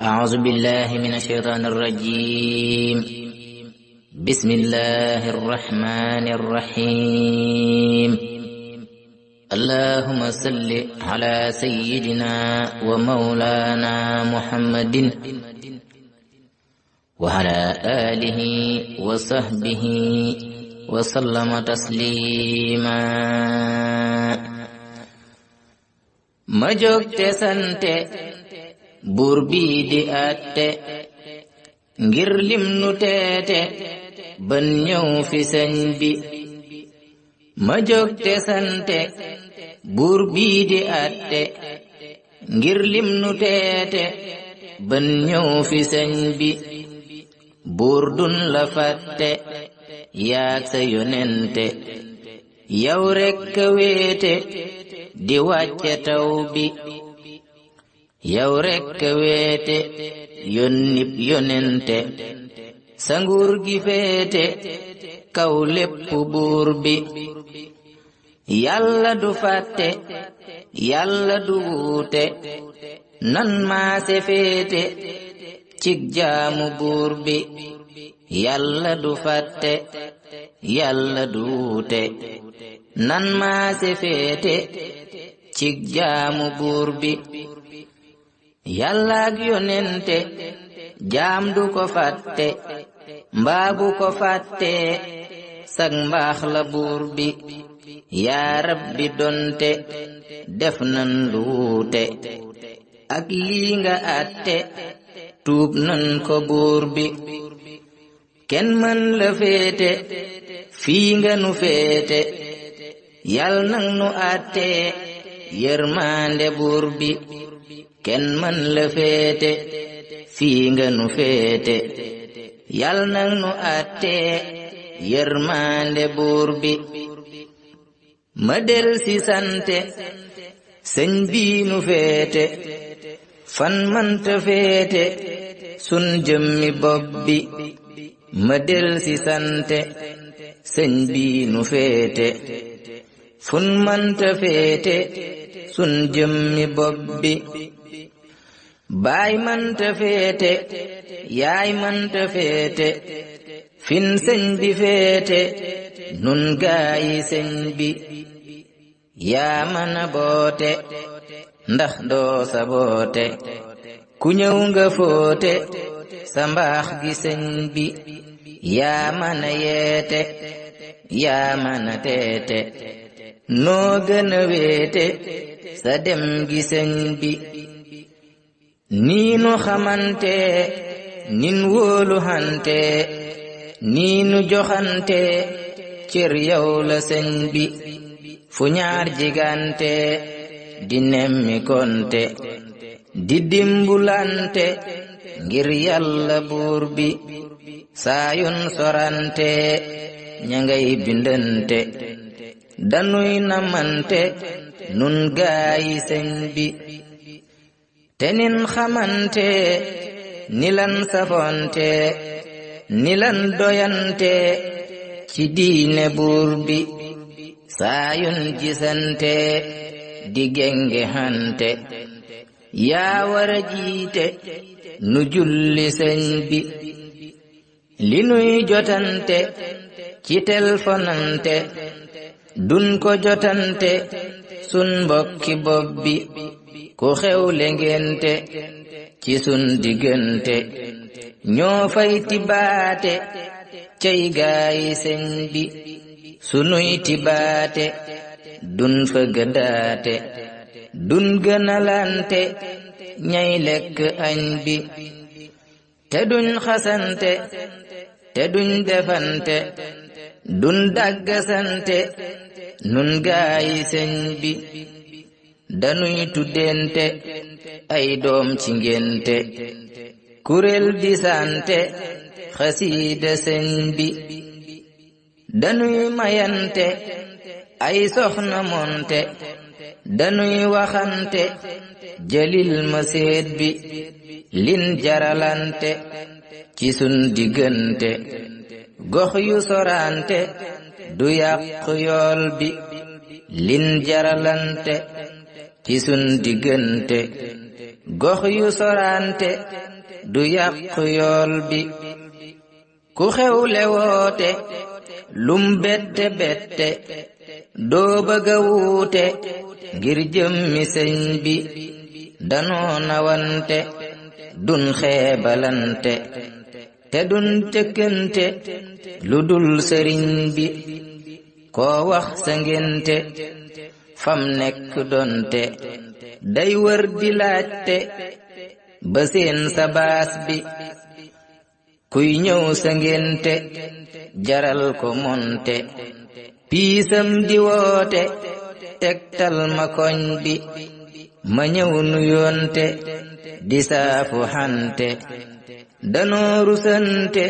أعوذ بالله من الشيطان الرجيم. بسم الله الرحمن الرحيم. اللهم صل على سيدنا ومولانا محمد وعلى آله وصحبه وسلم تسليما. ma jóg te sante buur bii di àtte ngir lim nu teete ban ñëw fi sëñ bi. ma jóg te sante buur bii di àtte ngir lim nu teete ban ñëw fi sëñ bi. buur dun la fàtte yaag sa yonente yow rekk a wéete di wàcce taw bi. yow rekk a wéete yónnib yonente sa nguur gi féete kaw lépp buur bi. yàlla du fàtte yàlla du wuute nan maase féete cig jaamu buur bi. yàlla du fàtte yàlla du wuute nan maase féete cig jaamu buur bi. yàlla ak yonente jaam du ko fàtte mbaa bu ko fàtte sag mbaax la buur bi. yaa rabbi donte def nan lu wuute ak lii nga àtte tuub nan ko buur bi. kenn mën la féete fii nga nu féete yal nang nu àtte yërmande buur bi. kenn mën la féete fii nga nu féete yal nang nu àtte yërmande buur bi. ma del si sante sëñ bii nu féete fan manta féete sun jëmmi bopp bi. ma del si sante sëñ bii nu féete fun manta féete sun jëmmi bopp bi. baay manta féete yaay manta féete fin sëñ bi féete nun gaayi sëñ bi. yaa mana boote ndax doo sa boote ku ñëw nga foote sa mbaax gi sëñ bi. yaa mana yeete yaa mana teete noo gën a wéete sa dem gi sëñ bi. nii nu xamante nin wóolu hante nii nu joxante cër yow la sëñ bi. fu ñaar jigante di nemmi konte di dimbulante ngir yàlla buur bi. saayun sorante ña ngay bindante danuy namante nun gaayi sëñ bi. te nin xamante nilan safonte nilan doyante ci diine buur bi. saayun gisante di genge hante yaa wara jiite nu julli sëñ bi. li nuy jotante ci telfonante dun ko jotante sun mbokki bopp bi. ku xewle ngente ci sun diggante ñoo fay tibaate cay gaayi sëñ bi. sunuy tibaate dun fa gëdaate dun gënalante ñay lekk añ bi. te duñ xasante te duñ defante dun dàggasante nun gaayi sëñ bi. danuy tuddente ay doom ci ngénte kuréel di sante xasiida sëñ bi. danuy mayante ay soxna monte danuy waxante jëlil ma seet bi. lin jaralante ci sun diggante gox yu sorante du yàq yool bi. lin jaralante ci sun diggante gox yu sorante du yàq yool bi ku xewle woote lum bette bette doo bëgga wuute ngir jëmmi sëñ bi danoo nawante dun xeebalante te dun tëkkante lu dul sëriñ bi koo wax sa ngénte fam nekk donte day wër di laajte ba seen sa baas bi kuy ñëw sa ngénte jaral ko monte piisam di woote tegtal ma koñ bi ma ñëw nuyoonte di saafu xante danoo rusante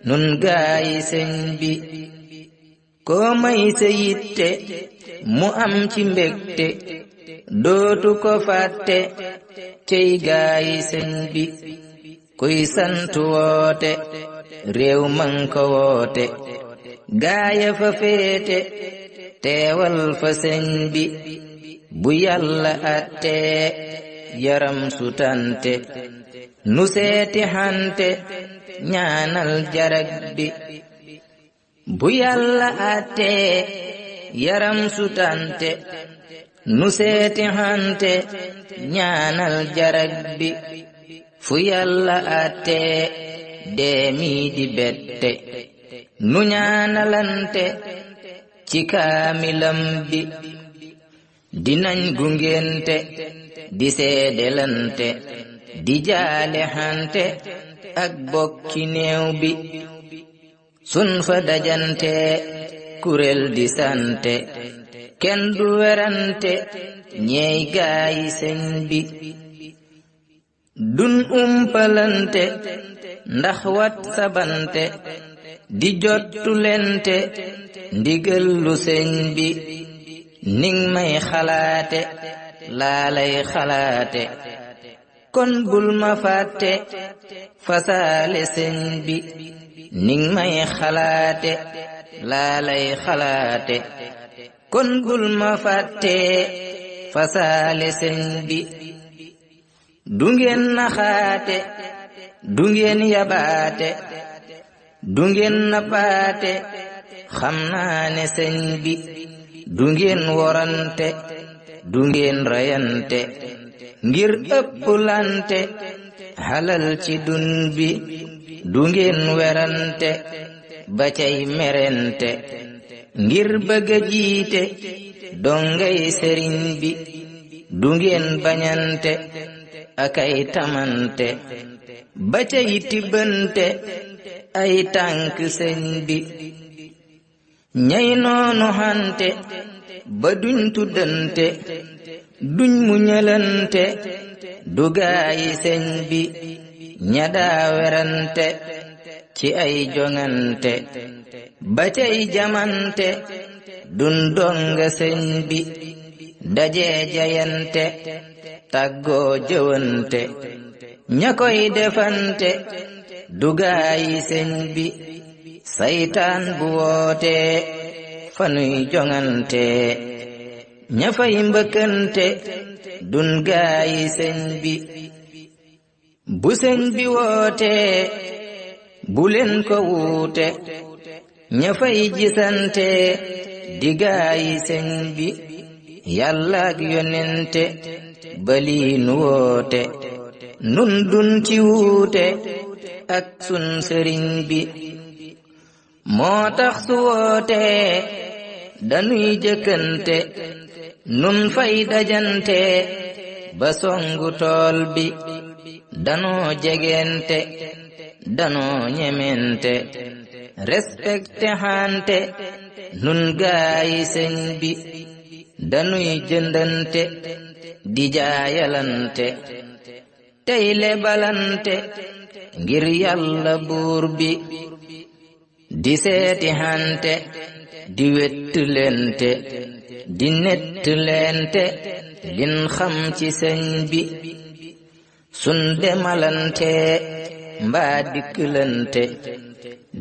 nun gaayi sëñ bi koo may sa yitte mu am ci mbégte dootu ko fàtte cey gaayi sëñ bi kuy sant woote réew man ko woote gaaya fa féete teewal fa sëñ bi bu yàlla attee yaram sutante nu seeti xante ñaanal jarag bi bu yàlla attee yaram sutante nu seeti xante ñaanal jarag bi fu yàlla attee deemi di bette nu ñaanalante ci kaamilam bi dinañ gungente di seedelante di jaale xante ak bokki néew bi sun fa dajante kurel di sante kenn du werante ñeey gaayi sëñ bi dun umpalante ndax wat sabante di jottulente ndigal lu sëñ bi ning may xalaate laa lay xalaate kon bul ma fàtte fasaale sëñ bi ning may xalaate laa lay xalaate kon bul ma fàtte fasaale sëñ bi du ngeen naxaate du ngeen yabaate du ngeen napaate xam naa ne sëñ bi du ngeen worante du ngeen rayante ngir ëpplante halal ci dun bi du ngeen werante ba cay merente ngir bëgga jiite dongay sëriñ bi du ngeen bañante akay tamante ba cay tibbante ay tànk sëñ bi ñay noonu xante ba duñ tuddante duñ muñalante du gaayi sëñ bi ña daa werante ci ay joŋante ba cay jamante dun donga sëñ bi dajee jayante tàggoo jëwante ña koy defante du gaayi sëñ bi saytaan bu woote fanuy joŋante ña fay mbëkkante dun gaayi sëñ bi bu sëñ bi woote bu leen ko wuute ña fay gisante di gaayi sëñ bi yàlla ak yonente bali nu woote nun dun ci wuute ak sun sëriñ bi moo tax su woote danuy jëkkante nun fay dajante ba songu tool bi danoo jegente danoo ñemente respecté xante nun gaayi sëñ bi danuy jëndante di jaayalante tey lebalante ngir yàlla buur bi di seeti xante di wettulente di nettulente lin xam ci sëñ bi sun demalante mbaa dikklante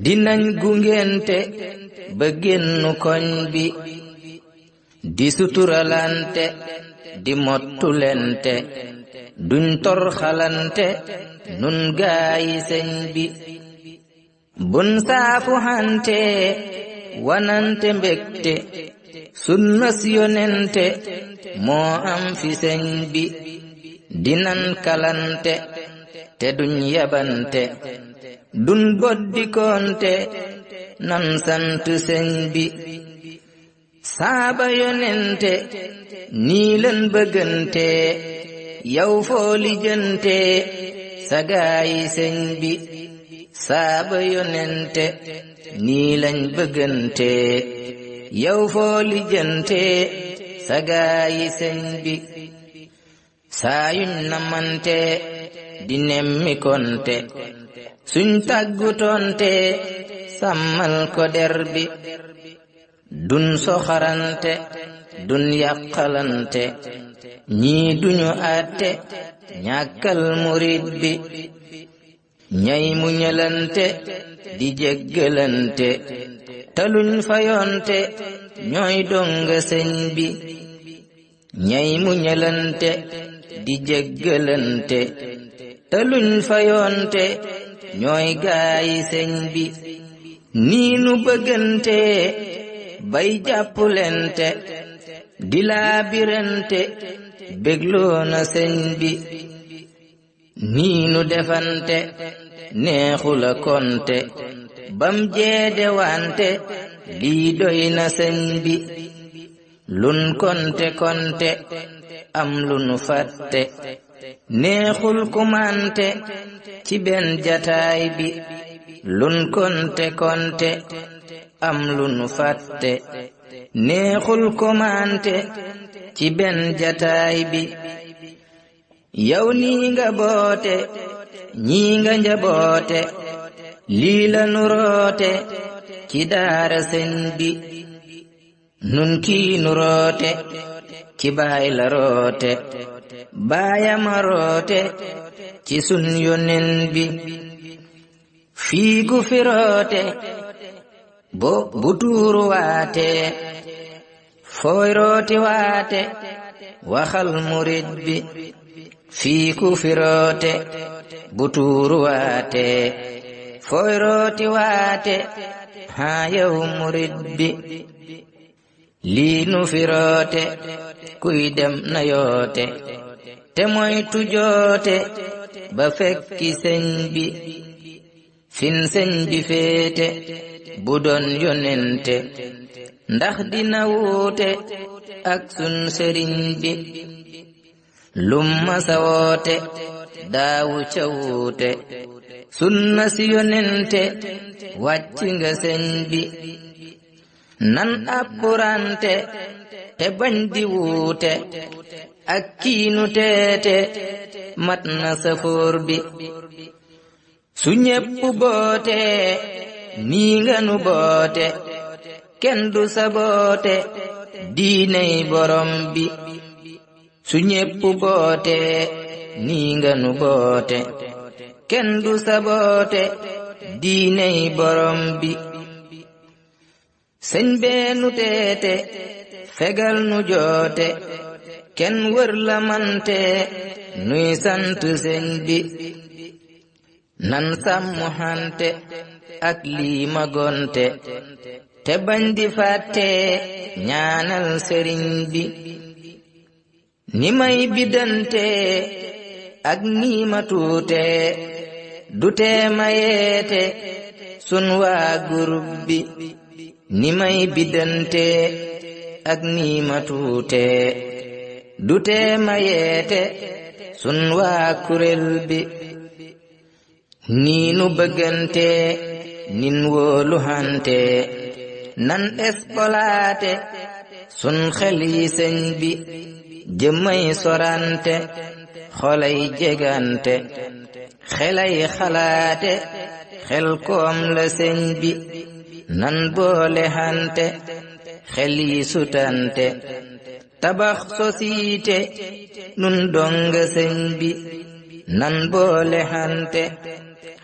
dinañ gungente ba génnu koñ bi di suturalante di mottulente duñ tor xalante nun gaayi sëñ bi bun saafu hante wanante mbégte sunnas yonente moo am fi sëñ bi dinan kalante te duñ yabante dun boddikonte nan sant sëñ bi saaba yonente nii leen bëggante yow foo lijjante sagaayi sëñ bi saaba yonente nii lañ bëggante yow foo lijjante sagaayi sëñ bi saayuñ namante di nemmi konte suñ tàggutonte sàmmal ko der bi dun soxarante dun yàqalante ñii duñu àtte ñàkkal murid bi ñay mu ñëlante di jéggalante taluñ fayonte ñooy donga sëñ bi ñay mu ñëlante di jéggalante taluñ fayonte ñooy gaayi sëñ bi nii nu bëggante bay jàppulente di laabirante bégloona sëñ bi nii nu defante neexula konte bam jeede wante lii doy na sëñ bi lun konte konte am lunu fàtte neexul kumante ci benn jataay bi lun konte konte am lunu fàtte neexul kumante ci benn jataay bi yow nii nga boote ñii nga njaboote lii la nu roote ci daara sëñ bi nun kii nu roote ci baay la roote baayama roote ci sun yonen bi fii ku fi roote bu tuuru waate fooy rooti waate waxal murid bi fii ku fi roote bu tuuru waate fooy rooti waate haa yow murid bi lii nu fi roote kuy dem na yoote te mooy tujoote ba fekki sëñ bi fin sëñ bi féete bu doon yonente ndax dina wuute ak sun sëriñ bi lum masa woote daawu ca wuute sunna si yonente wàcc nga sëñ bi nan appurante te bañ di wuute ak kiinu teete mat na safoor bi su ñépp boote nii nga nu boote kenn du saboote diiney borom bi su ñépp boote nii nga nu boote kenn du saboote diiney borom bi sëñ beenu teete fegal nu joote kenn wër la mante nuy sant sëñ bi nan sàmmu xante ak lii magonte te bañ di fàtte ñaanal sëriñ bi ni may bidante ak nii ma tuute du tee ma yeete sun waa gurub bi ni may bidante ak nii ma tuute du tee ma yeete sun waa kuréel bi nii nu bëggante nin wóolu hante nan espolaate sun xel yi sëñ bi jëmay sorante xolay jegante xelay xalaate xel koom la sëñ bi nan boole hante xel yi sutante tabax société nun donga sëñ bi nan boole hante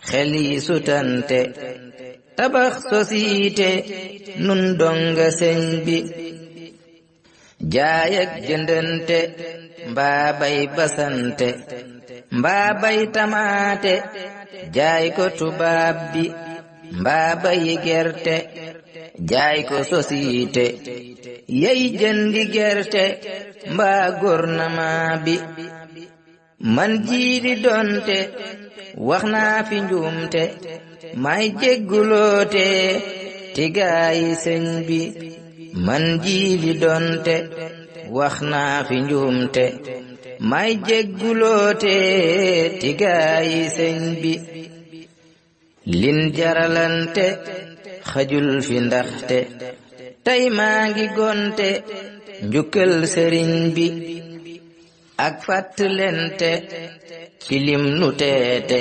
xel yi sutante tabax société nun donga sëñ bi jaay ak jëndante mbaa bay basante mbaa bay tamaate jaay ko tubaab bi mbaa bay gerte jaay ko société yey jëndi gerte mbaa gouvernement bi man jiidi donte wax naa fi njuumte may jégguloote tigaayi sëñ bi man jiidi donte wax naa fi njuumte may jégguloote tigaayi sëñ bi lin jaralante xajul fi ndaxte tey maa ngi gonte njukkal sëriñ bi ak fàttalente ci lim nu teete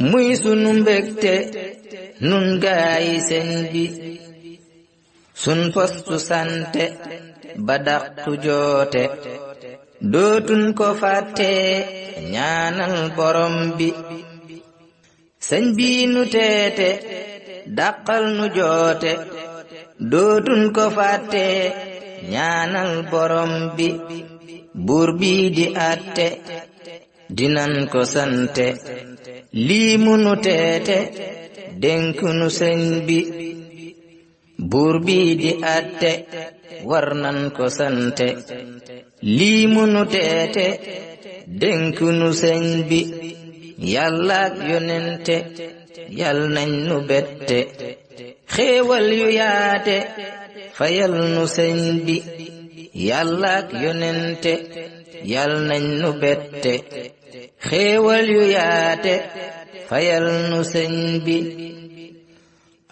muy sunu mbégte nun gaayi sëñ bi sun postu sante ba daqtu joote dootun ko fàtte ñaanal borom bi sëñ bi nu teete dàqal nu joote dootun ko fàtte ñaanal borom bi buur bi di àtte dinan ko sante lii mu nu teete dénk nu sëñ bi buur bi di àtte war nan ko sante lii mu nu teete dénk nu sëñ bi yàlla ak yonente yal nañ nu bette xéewal yu yaate fayal nu sëñ bi yàlla ak yonente yal nañ nu bette xéewal yu yaate fayal nu sëñ bi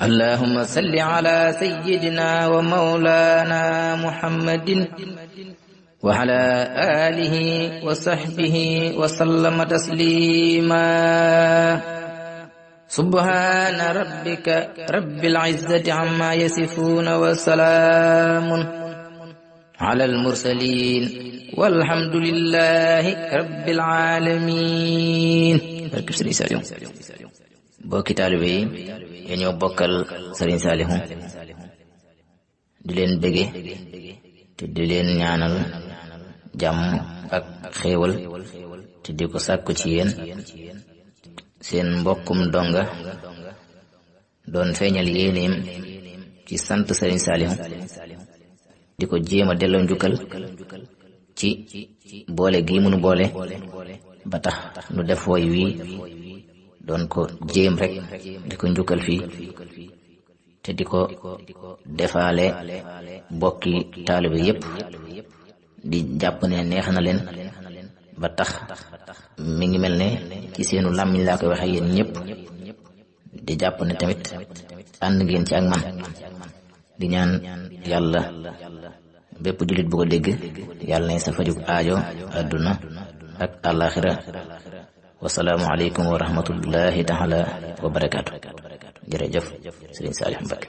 allahumma salli ala sayyidina wa mawlana muhammadin wa ala alihi wa sahbihi wa sallama taslima subhana rabbika rabbil izzati amma yasifuna wa salamun ala al mursalin walhamdulillahi rabbil alamin. barke Sëriñ Saalihu bokki taalibe yi ñoo bokkal Sëriñ Saalihu di leen bëgge te di leen ñaanal jàmm ak xéewal te di ko sàkku ci yéen seen mbokkum donga doon feeñal yéeneem ci sant Sëriñ Saalihu di ko jéema delloo njukkal ci boole gi mënu boole ba tax nu def woy wi doon ko jéem rek di ko njukkal fii te di ko defaale bokki taalibe yépp di jàpp ne neex na leen ba tax mi ngi mel ne ci seenu làmmiñ laa koy waxe yéen ñépp di jàpp ne tamit ànd ngeen ci ak man di ñaan yàlla bépp jullit bu ko dégg yàlla nañ sa fajug aajo adduna ak àllaaxira wasalaamu aleykum wa rahmatullahi taala wa barakaatu jërëjëf Sëriñ Saalihu Mbacké